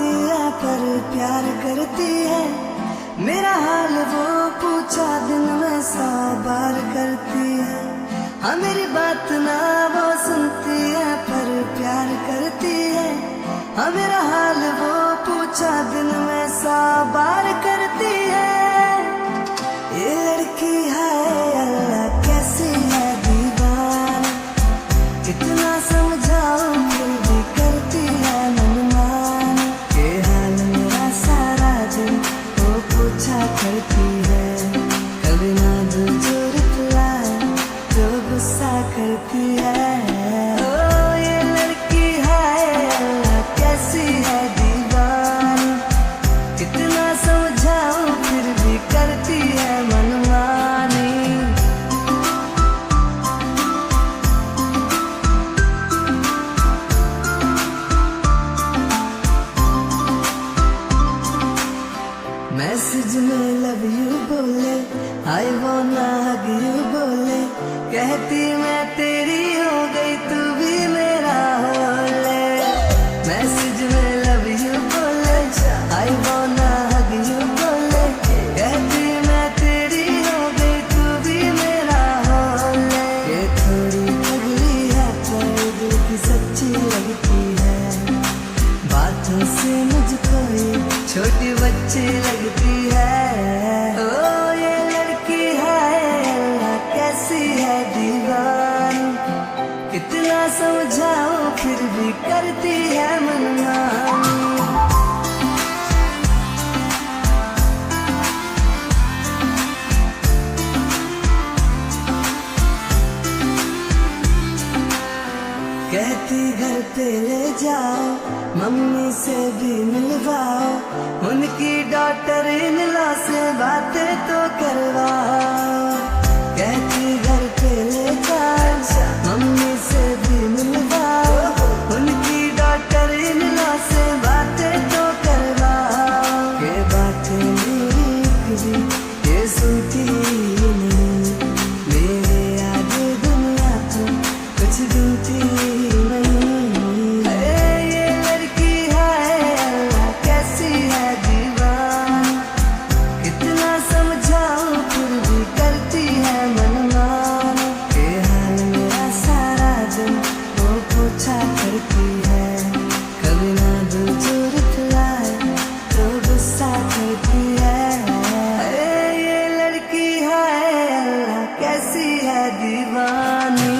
सुनती है पर प्यार करती है। मेरा हाल वो पूछा दिन में 100 बार करती है। हाँ मेरी बात ना वो सुनती है पर प्यार करती है। हाँ मेरा हाल वो पूछा दिन में 100 बार करती है। ये लड़की है अल्लाह कैसी है दीवार, कितना समझाऊं फिर भी करती है मनमान। के हाल मेरा सारा दिन वो पूछा करती है। कभी ना दूं जो रिप्लाई जो गुस्सा करती है। ओ ये लड़की है अल्लाह कैसी है दीवार, कितना समझाऊं फिर भी करती है मनमानी। मैसेज में लव यू बोले, आई वांना हग यू बोले, कहती मैं तेरी हो गई तू भी मेरा हो ले। मैसेज में लव यू बोले, आई वांना हग यू बोले, कहती मैं तेरी हो गई तू भी मेरा हो ले। ये थोड़ी पगली है पर दिल की सच्ची लगती है। बातों से मुझको ये छोटी बच्ची लगती है। ओ ये लड़की है अल्लाह कैसी है दीवार, कितना समझाऊं फिर भी करती है मनमानी। कहती घर पे ले जाओ, मम्मी से भी मिलवाओ, उनकी डॉटर इन लॉ से बातें तो करवाओ। कहती घर पे ले जाओ, मम्मी से भी मिलवाओ, उनकी डॉटर इन लॉ से बातें तो करवाओ। ये बातें मेरी कभी ये सुनती नहीं, मेरे आगे दुनिया तो कुछ गिनती नहीं। ये लड़की है अल्लाह कैसी है दीवार, कितना समझाऊं फिर भी करती है मनमान। के हाल मेरा सारा दिन वो पूछा करती है। कभी ना दूं जो रिप्लाई तो गुस्सा करती है। ये लड़की है अल्लाह कैसी है दीवानी।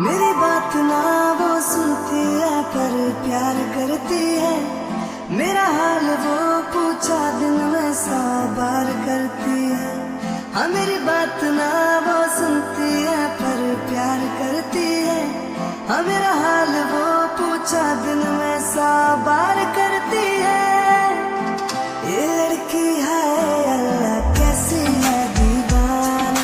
मेरी बात ना वो सुनती है पर प्यार करती है। मेरा हाल वो पूछा दिन में 100 बार करती है। हाँ मेरी बात ना वो सुनती है पर प्यार करती है। हाँ मेरा हाल वो पूछा दिन में 100 बार करती है। ये लड़की है अल्लाह कैसी है दीवार,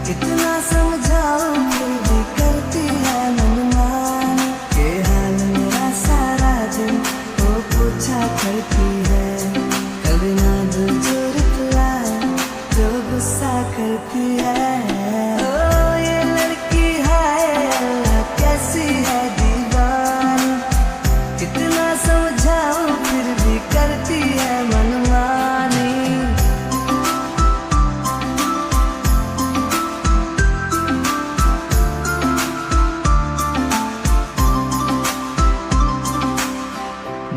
कितना समझाऊं फिर भी करती है मनमान। के हाल मेरा सारा दिन वो पूछा करती है। कभी ना दूं जो रिप्लाई जो गुस्सा करती है। ओ ये लड़की है अल्लाह कैसी है दीवार, कितना समझाऊं फिर भी करती है मनमानी।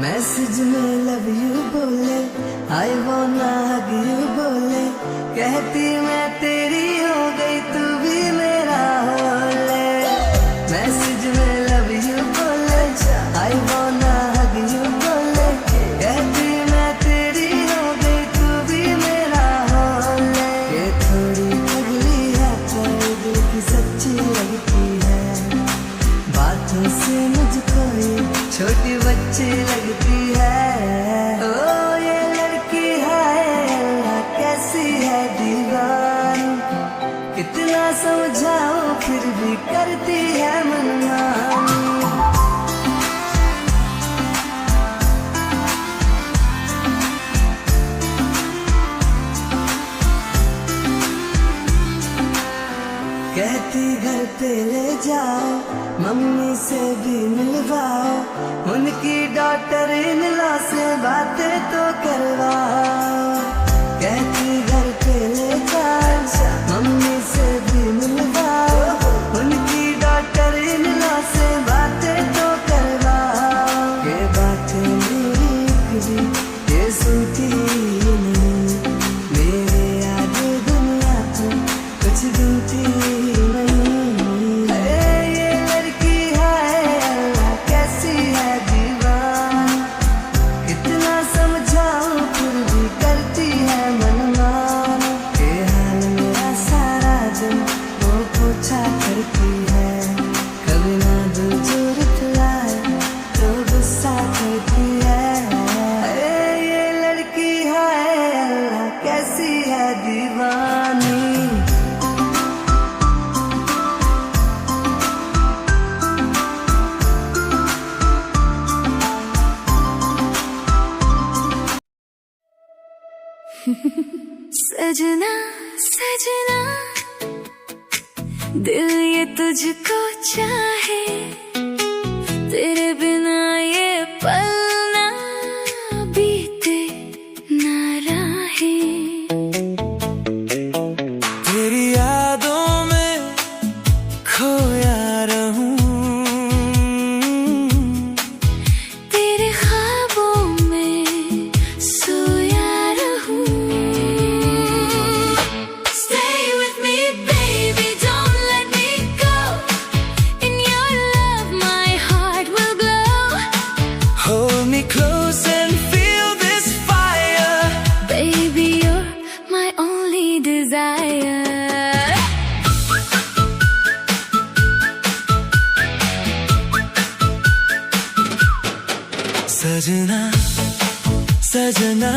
मैसेज में लव यू बोले, आई वांना हग यू बोले, कहती मैं तेरी हो गई तू भी मेरा हो ले। मैसेज में लव यू बोले, आई वांना हग यू बोले, कहती मैं तेरी हो गई तू भी मेरा हो ले। ये थोड़ी पगली है पर दिल की सच्ची लगती है। बातों से मुझको ये छोटी बच्ची लगती है। ओ ये लड़की है अल्लाह कैसी है दीवार, कितना समझाऊं फिर भी करती है सजना सजना दिल ये तुझको चाहे, तेरे बिना ये पल ना बीते ना राहे। तेरी यादों में खोया रहूं, तेरे ख्वाबों में सोया रहूं। Stay with me baby, don't let me go. In your love my heart will glow. Hold me close and feel this fire. Baby you're my only desire. सजना सजना